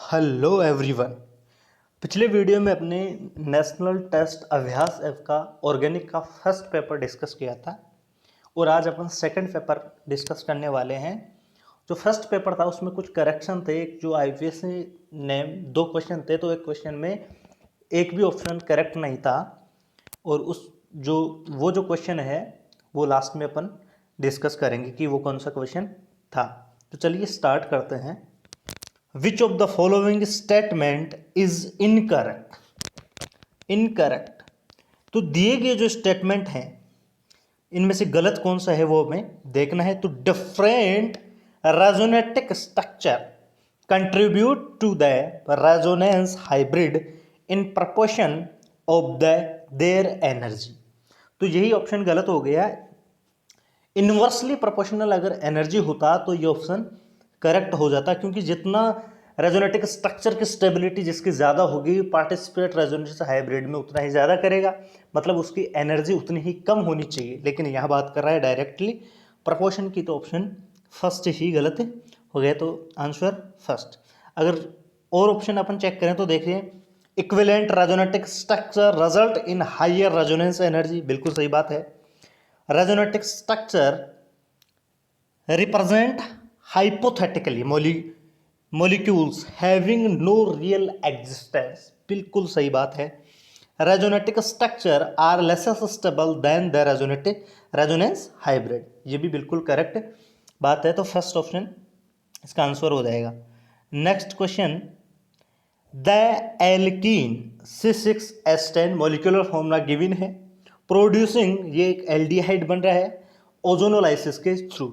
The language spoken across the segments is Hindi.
Hello everyone. पिछले वीडियो में अपने नेशनल टेस्ट अभ्यास ऐप का ऑर्गेनिक का फर्स्ट पेपर डिस्कस किया था और आज अपन सेकंड पेपर डिस्कस करने वाले हैं। जो फर्स्ट पेपर था उसमें कुछ करेक्शन थे। एक जो आईपीएससी ने 2 क्वेश्चन थे तो एक क्वेश्चन में एक भी ऑप्शन करेक्ट नहीं था और वो जो क्वेश्चन है वो लास्ट में अपन डिस्कस करेंगे कि वो कौन सा क्वेश्चन था। तो चलिए स्टार्ट करते हैं। Which of the following statement is incorrect? Incorrect। तो दिए गए जो स्टेटमेंट हैं इनमें से गलत कौन सा है वो हमें देखना है। तो different resonating structure contribute to the resonance hybrid in proportion of their energy. तो यही ऑप्शन गलत हो गया। इनवर्सली प्रोपोर्शनल अगर एनर्जी होता तो ये ऑप्शन करेक्ट हो जाता, क्योंकि जितना रेजोनेटिक स्ट्रक्चर की स्टेबिलिटी जिसकी ज़्यादा होगी पार्टिसिपेट रेजोनेंस हाइब्रिड में उतना ही ज़्यादा करेगा, मतलब उसकी एनर्जी उतनी ही कम होनी चाहिए। लेकिन यहाँ बात कर रहा है डायरेक्टली प्रोपोर्शन की, तो ऑप्शन फर्स्ट ही गलत हो गया। तो आंसर फर्स्ट। अगर और ऑप्शन अपन चेक करें तो देखिए, equivalent resonating structure result in higher resonance energy, बिल्कुल सही बात है। Resonating structure represent hypothetically molecules having no real existence, बिल्कुल सही बात है। Resonating structure are less stable than the resonance hybrid, ये भी बिल्कुल करेक्ट बात है। तो फर्स्ट ऑप्शन इसका आंसर हो जाएगा। Next question, the alkene C6H10 molecular formula given है, प्रोड्यूसिंग, ये एक एल्डिहाइड बन रहा है ओजोनोलाइसिस के थ्रू।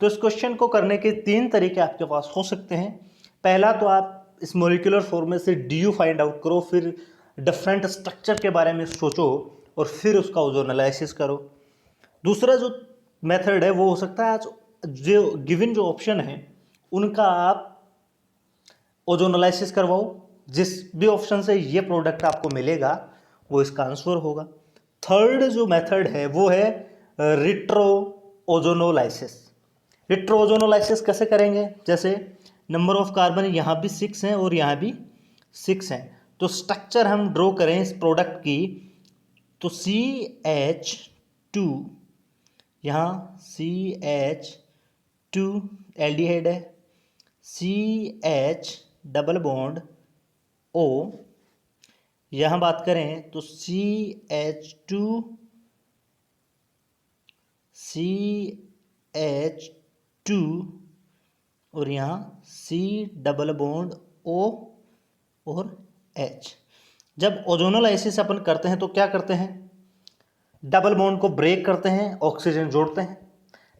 तो इस क्वेश्चन को करने के 3 तरीके आपके पास हो सकते हैं। पहला तो आप इस मॉलिक्यूलर फॉर्मूले से डी फाइंड आउट करो, फिर डिफरेंट स्ट्रक्चर के बारे में सोचो और फिर उसका ओजोनोलाइसिस करो। दूसरा जो मेथड है वो हो सकता है जो गिवन जो ऑप्शन है उनका आप ओजोनोलाइसिस करवाओ, जिस भी ऑप्शन से ये प्रोडक्ट आपको मिलेगा वो इसका आंसर होगा। थर्ड जो मेथड है वो है रिट्रो ओजोनोलाइसिस। रिट्रो ओजोनोलाइसिस कैसे करेंगे, जैसे नंबर ऑफ कार्बन यहाँ भी 6 हैं और यहाँ भी 6 हैं, तो स्ट्रक्चर हम ड्रॉ करें इस प्रोडक्ट की, तो CH2, यहाँ CH2 एल्डिहाइड है, CH डबल बॉन्ड O, यहाँ बात करें तो CH2 और यहाँ C डबल बॉन्ड O और H। जब ओजोनोलाइसिस अपन करते हैं तो क्या करते हैं, डबल बॉन्ड को ब्रेक करते हैं, ऑक्सीजन जोड़ते हैं।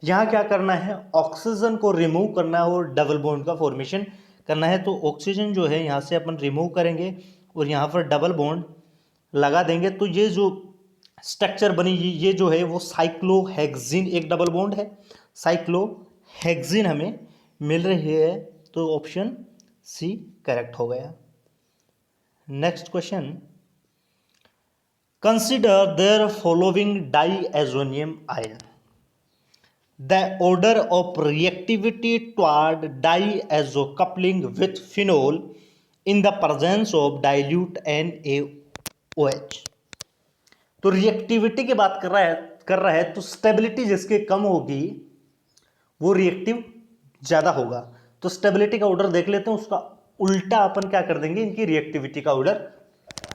यहाँ क्या करना है, ऑक्सीजन को रिमूव करना है और डबल बॉन्ड का फॉर्मेशन करना है। तो ऑक्सीजन जो है यहाँ से अपन रिमूव करेंगे और यहाँ पर डबल बॉन्ड लगा देंगे। तो ये जो स्ट्रक्चर बनी ये जो है वो साइक्लोहेक्सिन, एक डबल बॉन्ड है, साइक्लोहेक्सिन हमें मिल रही है। तो ऑप्शन सी करेक्ट हो गया। Next question, consider there following diazonium ion, the order of reactivity toward diazo coupling with phenol in the presence of dilute NaOH। तो रिएक्टिविटी की बात कर रहा है तो स्टेबिलिटी जिसके कम होगी वो रिएक्टिव ज़्यादा होगा। तो स्टेबिलिटी का ऑर्डर देख लेते हैं, उसका उल्टा अपन क्या कर देंगे, इनकी रिएक्टिविटी का ऑर्डर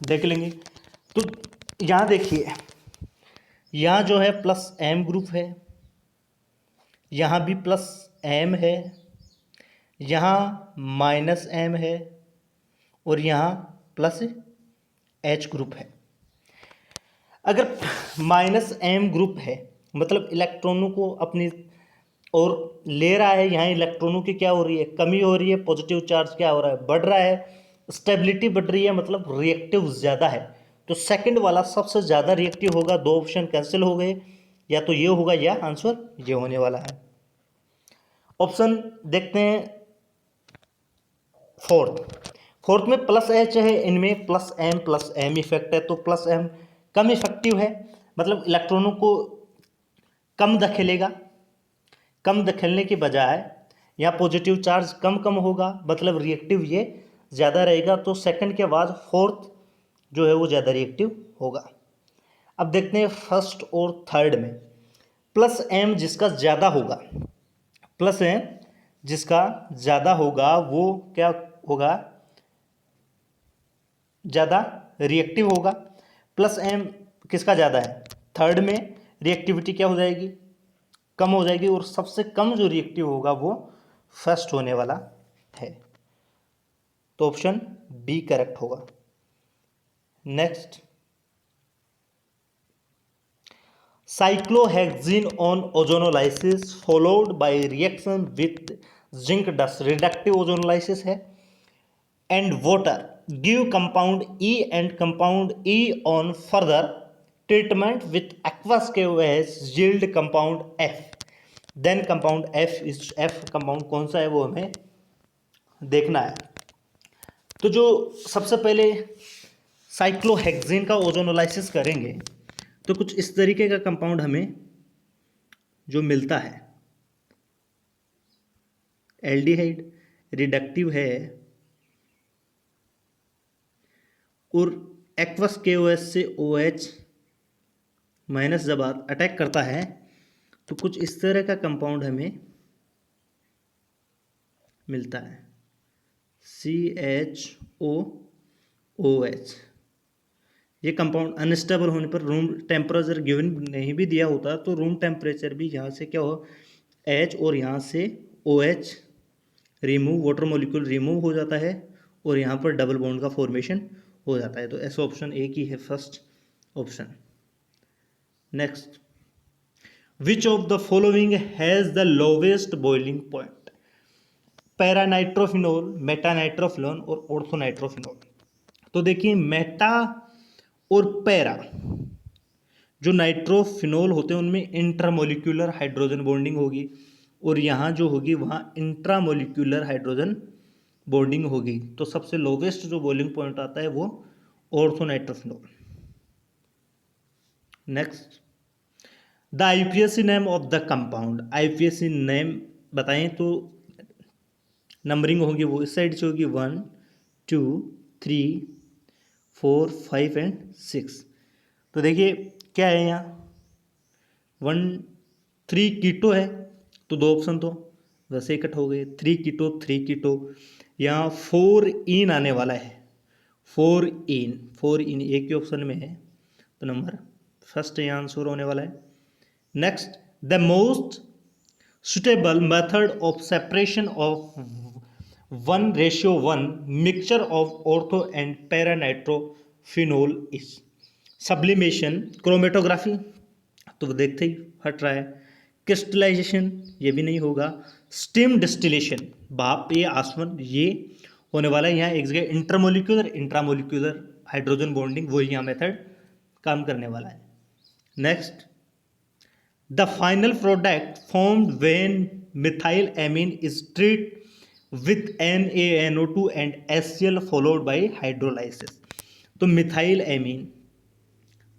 देख लेंगे। तो यहाँ देखिए, यहाँ जो है +M ग्रुप है, यहाँ भी +M है, यहाँ -M है और यहाँ +H ग्रुप है। अगर -M ग्रुप है मतलब इलेक्ट्रॉनों को अपनी और ले रहा है, यहाँ इलेक्ट्रॉनों की क्या हो रही है, कमी हो रही है, पॉजिटिव चार्ज क्या हो रहा है, बढ़ रहा है, स्टेबिलिटी बढ़ रही है, मतलब रिएक्टिव ज़्यादा है। तो सेकंड वाला सबसे ज़्यादा रिएक्टिव होगा। 2 ऑप्शन कैंसिल हो गए, या तो ये होगा या आंसर ये होने वाला है। ऑप्शन देखते हैं फोर्थ में +H है, इनमें +M इफेक्ट है, तो +M कम इफेक्टिव है, मतलब इलेक्ट्रॉनों को कम धकेलेगा। कम धकेलने के बजाय यहाँ पॉजिटिव चार्ज कम होगा, मतलब रिएक्टिव ये ज़्यादा रहेगा तो सेकंड के बाद फोर्थ जो है वो ज़्यादा रिएक्टिव होगा। अब देखते हैं फर्स्ट और थर्ड में। प्लस एम जिसका ज़्यादा होगा, प्लस एम जिसका ज़्यादा होगा वो क्या होगा, ज़्यादा रिएक्टिव होगा। प्लस एम किसका ज़्यादा है, थर्ड में रिएक्टिविटी क्या हो जाएगी, कम हो जाएगी, और सबसे कम जो रिएक्टिव होगा वो फर्स्ट होने वाला है। तो ऑप्शन बी करेक्ट होगा। Next, cyclohexene on ozonolysis followed by reaction with zinc dust reductive ozonolysis है, and water give compound E and compound E on further treatment with aqueous KOH yield compound F, then compound F is F compound कौन सा है वो हमें देखना है। तो जो सबसे पहले साइक्लोहेक्सेन का ओजोनोलाइसिस करेंगे तो कुछ इस तरीके का कंपाउंड हमें जो मिलता है, एल्डिहाइड रिडक्टिव है और एक्वस KOH से OH माइनस जब अटैक करता है तो कुछ इस तरह का कंपाउंड हमें मिलता है, CHOOH। ये कंपाउंड अनस्टेबल होने पर रूम टेम्परेचर गिवन नहीं भी दिया होता तो रूम टेम्परेचर भी यहाँ से क्या हो H और यहाँ से OH remove, water molecule remove हो जाता है और यहाँ पर डबल बॉन्ड का फॉर्मेशन हो जाता है। तो ऐसा ऑप्शन एक ही है, first option. Next, which of the following has the lowest boiling point, paranitrophenol, metanitrophenol और ऑर्थोनाइट्रोफिनॉल। तो देखिए मेटा और पैरा जो नाइट्रोफिनॉल होते हैं उनमें इंट्रामोलिक्यूलर हाइड्रोजन बॉन्डिंग होगी और यहाँ जो होगी वहाँ इंट्रामोलिक्यूलर हाइड्रोजन बॉन्डिंग होगी। तो सबसे लोवेस्ट जो बॉइलिंग पॉइंट आता है वो orthonitrophenol. Next, the IUPAC name of the compound, IUPAC name बताएं तो नंबरिंग होगी वो इस साइड से होगी 1 2 3 4 5 एंड 6। तो देखिए क्या है यहाँ 3 कीटो है तो दो ऑप्शन तो वैसे इकट्ठ हो गए, 3 कीटो। यहाँ 4 इन आने वाला है, 4 इन एक ही ऑप्शन में है तो नंबर फर्स्ट यहाँ आंसर होने वाला है। Next, the most suitable method of separation of 1:1 mixture of ortho and paranitrophenol is sublimation, chromatography तो वो देखते ही हट रहा है, क्रिस्टलाइजेशन ये भी नहीं होगा, स्टीम डिस्टिलेशन भाप या आसवन ये होने वाला है। यहाँ एक जगह इंट्रामोलिक्यूलर हाइड्रोजन बॉन्डिंग वही यहाँ मेथड काम करने वाला है। Next, the final product formed when methyl amine is treat with NaNO2 and HCl followed by hydrolysis। तो मिथाइल एमीन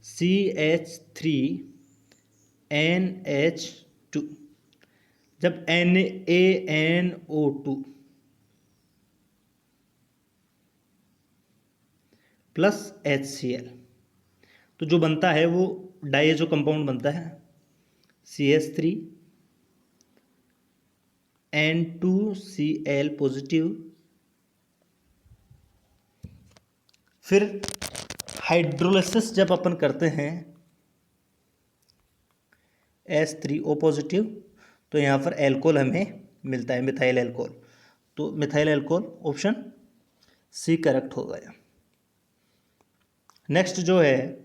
CH3NH2 जब NaNO2 प्लस HCl तो जो बनता है वो डाइएजो कंपाउंड बनता है CH3 N2Cl पॉजिटिव, फिर हाइड्रोलिसिस जब अपन करते हैं H3O पॉजिटिव तो यहाँ पर एल्कोहल हमें मिलता है मिथाइल एल्कोहल। तो methyl alcohol option C correct हो गया। नेक्स्ट जो है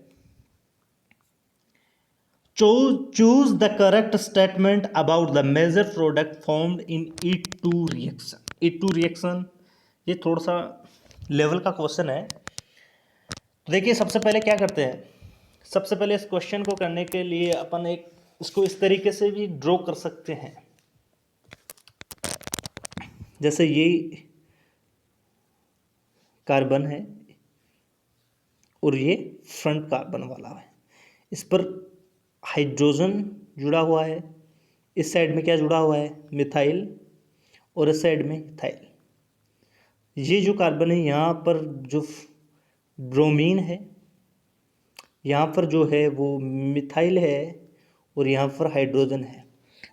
choose the correct statement about the major product formed in E2 reaction। E2 reaction ये थोड़ा सा लेवल का क्वेश्चन है। तो देखिए सबसे पहले क्या करते हैं, सबसे पहले इस क्वेश्चन को करने के लिए अपन एक इसको इस तरीके से भी ड्रॉ कर सकते हैं, जैसे ये कार्बन है और ये फ्रंट कार्बन वाला है, इस पर हाइड्रोजन जुड़ा हुआ है, इस साइड में क्या जुड़ा हुआ है मिथाइल और इस साइड में इथाइल। ये जो कार्बन है यहाँ पर जो ब्रोमीन है, यहाँ पर जो है वो मिथाइल है और यहाँ पर हाइड्रोजन है।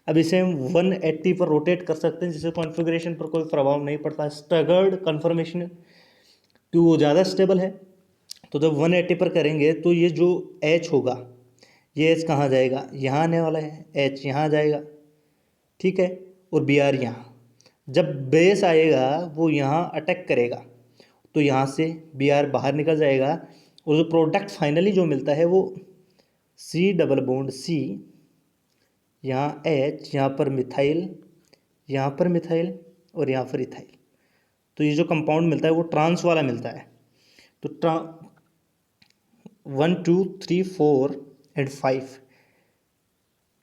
अब इसे हम 180 पर रोटेट कर सकते हैं जिससे कॉन्फ़िगरेशन पर कोई प्रभाव नहीं पड़ता। स्टगर्ड कन्फर्मेशन कि वो ज़्यादा स्टेबल है, तो जब 180 पर करेंगे तो ये जो H होगा, ये H कहाँ जाएगा, यहाँ आने वाला है, H यहाँ जाएगा, ठीक है, और Br यहाँ। जब बेस आएगा वो यहाँ अटैक करेगा तो यहाँ से Br बाहर निकल जाएगा और जो प्रोडक्ट फाइनली जो मिलता है वो C डबल बॉन्ड C, यहाँ H, यहाँ पर मिथाइल, यहाँ पर मिथाइल और यहाँ पर इथाइल। तो ये जो कंपाउंड मिलता है वो ट्रांस वाला मिलता है। तो 1 2 3 4 एंड 5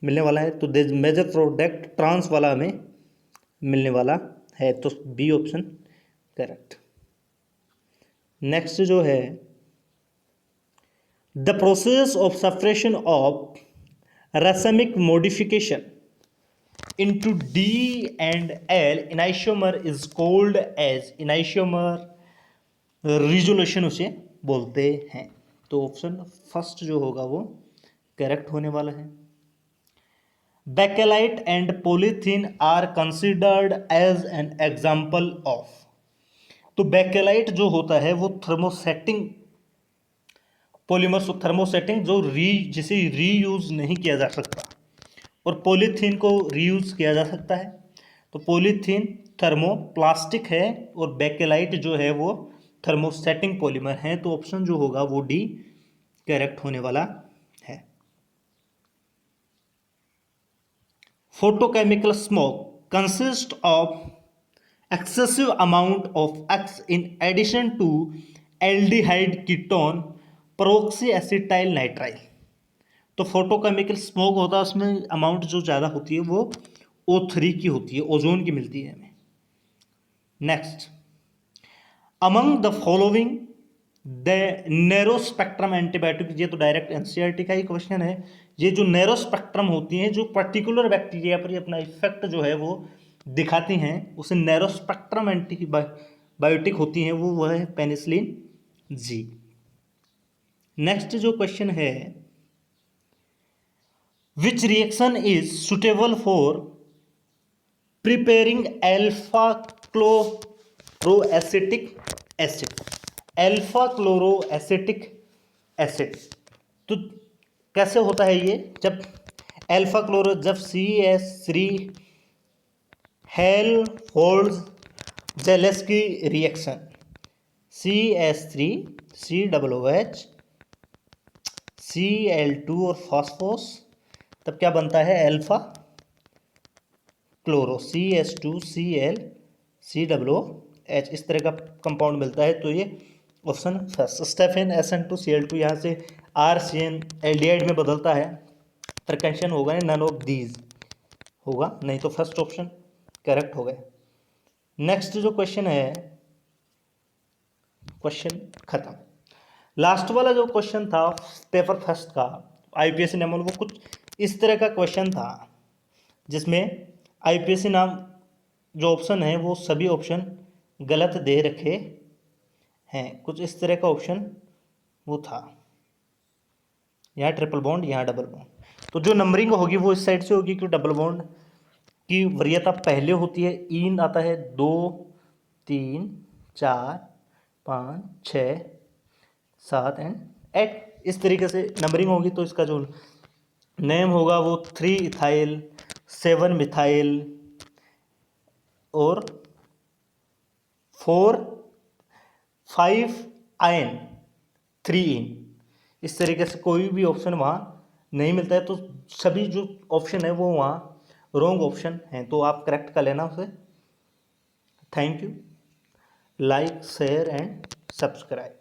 मिलने वाला है, तो दिस मेजर प्रोडक्ट ट्रांस वाला हमें मिलने वाला है, तो बी ऑप्शन करेक्ट। नेक्स्ट जो है the process of separation of racemic modification into D and L enantiomer is called as enantiomer resolution उसे बोलते हैं। तो ऑप्शन फर्स्ट जो होगा वो करेक्ट होने वाला है। Bakelite and polythene are considered as an example of. तो बेकेलाइट जो होता है वो थर्मोसेटिंग पॉलीमर्स, थर्मोसेटिंग जो जिसे रीयूज नहीं किया जा सकता, और पॉलीथीन को रीयूज किया जा सकता है। तो पॉलीथीन थर्मोप्लास्टिक है और बेकेलाइट जो है वो थर्मोसेटिंग पॉलीमर है। तो ऑप्शन जो होगा वो डी करेक्ट होने वाला है। Photochemical smog consist of excessive amount of X in addition to aldehyde ketone peroxy acetyl nitrile. तो फोटोकेमिकल स्मोक होता है, उसमें अमाउंट जो ज़्यादा होती है वो O3 की होती है, ओजोन की मिलती है हमें। Next, among the following the narrow spectrum antibiotic, ये तो डायरेक्ट एनसीईआरटी का ही क्वेश्चन है। ये जो नैरो स्पेक्ट्रम होती हैं, जो पर्टिकुलर बैक्टीरिया पर अपना इफेक्ट जो है वो दिखाती हैं, उसे नैरो स्पेक्ट्रम एंटीबायोटिक होती हैं, वो है पेनिसिलिन जी। नेक्स्ट जो क्वेश्चन है which reaction is suitable for preparing alpha chloroacetic acid. Alpha chloroacetic acid तो कैसे होता है ये, जब अल्फा क्लोरो, जब CH3 Helmholtz Zelensky reaction, CH3 COOH Cl2 और फॉस्फोस, तब क्या बनता है अल्फा क्लोरो CH2Cl COOH, इस तरह का कंपाउंड मिलता है। तो ये ऑप्शन फर्स्ट। स्टेफिन SN2Cl2 यहाँ से RCN एल्डिहाइड में बदलता है, फ्रिक्वेंशन होगा नहीं, नन ऑफ दीज होगा, नहीं तो फर्स्ट ऑप्शन करेक्ट हो गए। नेक्स्ट जो क्वेश्चन है, क्वेश्चन खत्म। लास्ट वाला जो क्वेश्चन था पेपर फर्स्ट का IPSC नाम, वो कुछ इस तरह का क्वेश्चन था जिसमें IPSC नाम जो ऑप्शन है वो सभी ऑप्शन गलत दे रखे हैं, कुछ इस तरह का ऑप्शन वो था। यहाँ ट्रिपल बॉन्ड, यहाँ डबल बॉन्ड, तो जो नंबरिंग होगी वो इस साइड से होगी, क्योंकि डबल बॉन्ड की वरीयता पहले होती है, इन आता है 2 3 4 5 6 7 एंड 8, इस तरीके से नंबरिंग होगी। तो इसका जो नेम होगा वो 3 इथाइल 7 मिथाइल और 4 5 आयन 3 इन, इस तरीके से कोई भी ऑप्शन वहाँ नहीं मिलता है। तो सभी जो ऑप्शन है वो वहाँ रॉन्ग ऑप्शन हैं, तो आप करेक्ट कर लेना उसे। Thank you, like share and subscribe.